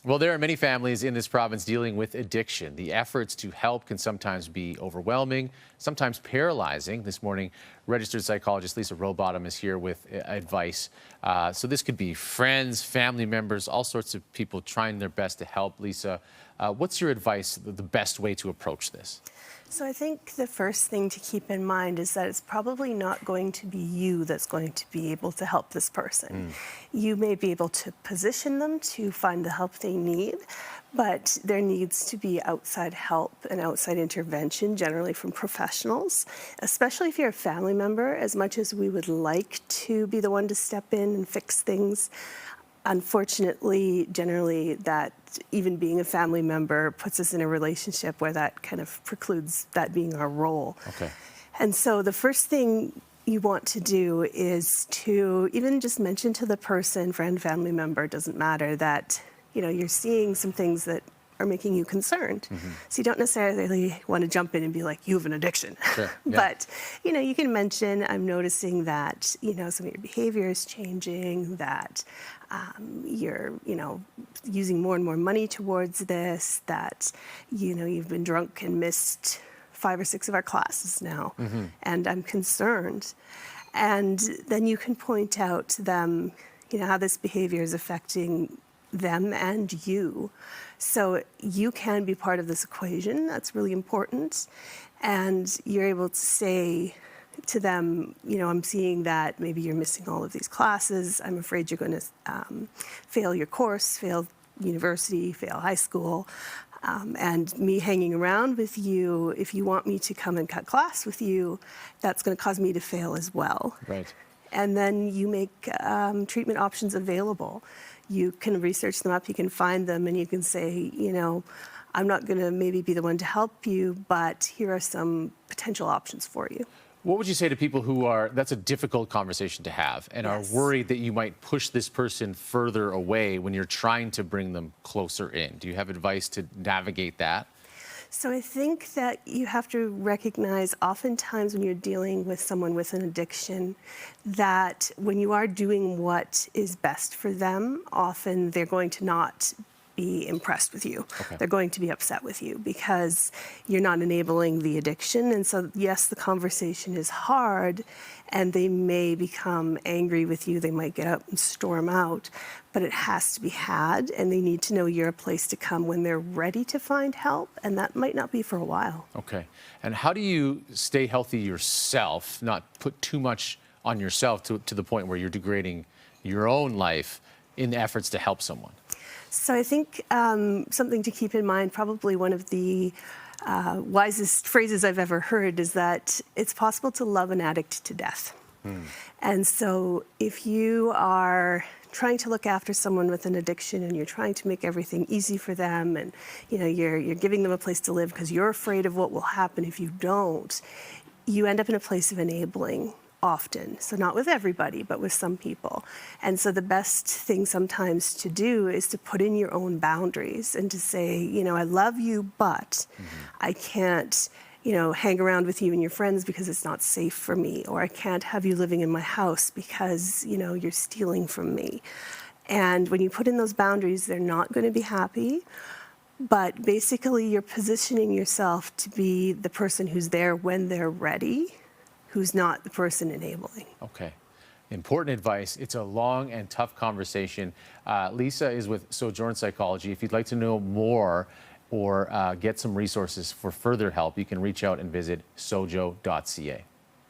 Well, there are many families in this province dealing with addiction. The efforts to help can sometimes be overwhelming, sometimes paralyzing. This morning, registered psychologist Lisa Rowbottom is here with advice. So this could be friends, family members, all sorts of people trying their best to help. Lisa, what's your advice, the best way to approach this? So I think the first thing to keep in mind is that it's probably not going to be you that's going to be able to help this person. You may be able to position them to find the help they need, but there needs to be outside help and outside intervention, generally from professionals, especially if you're a family member. As much as we would like to be the one to step in and fix things, unfortunately, generally, that even being a family member puts us in a relationship where that kind of precludes that being our role. Okay. And so the first thing you want to do is to even just mention to the person, friend, family member, doesn't matter, that you're seeing some things that are making you concerned. So you don't necessarily want to jump in and be like, you have an addiction. Sure. Yeah. But, you can mention, I'm noticing that, some of your behavior is changing, that you're, using more and more money towards this, that, you've been drunk and missed 5 or 6 of our classes now, and I'm concerned. And then you can point out to them, how this behavior is affecting them and you. So you can be part of this equation. That's really important. And you're able to say to them, I'm seeing that maybe you're missing all of these classes. I'm afraid you're going to fail your course, fail university, fail high school. And me hanging around with you, if you want me to come and cut class with you, that's going to cause me to fail as well. Right. And then you make treatment options available. You can research them up, you can find them, and you can say, I'm not going to maybe be the one to help you, but here are some potential options for you. What would you say to people that's a difficult conversation to have, and Yes. are worried that you might push this person further away when you're trying to bring them closer in? Do you have advice to navigate that? So I think that you have to recognize oftentimes when you're dealing with someone with an addiction that when you are doing what is best for them, often they're going to not be impressed with you. Okay. They're going to be upset with you because you're not enabling the addiction. And so, yes, the conversation is hard and they may become angry with you. They might get up and storm out, but it has to be had, and they need to know you're a place to come when they're ready to find help, and that might not be for a while. Okay. And how do you stay healthy yourself, not put too much on yourself to the point where you're degrading your own life in efforts to help someone? So I think something to keep in mind, probably one of the wisest phrases I've ever heard, is that it's possible to love an addict to death. And so if you are trying to look after someone with an addiction and you're trying to make everything easy for them, and you're giving them a place to live because you're afraid of what will happen if you don't, you end up in a place of enabling. Often. So not with everybody, but with some people. And so the best thing sometimes to do is to put in your own boundaries and to say, I love you, but I can't, hang around with you and your friends because it's not safe for me, or I can't have you living in my house because, you're stealing from me. And when you put in those boundaries, they're not going to be happy. But basically, you're positioning yourself to be the person who's there when they're ready, who's not the person enabling. Okay. Important advice. It's a long and tough conversation. Lisa is with Sojourn Psychology. If you'd like to know more or get some resources for further help, you can reach out and visit sojo.ca.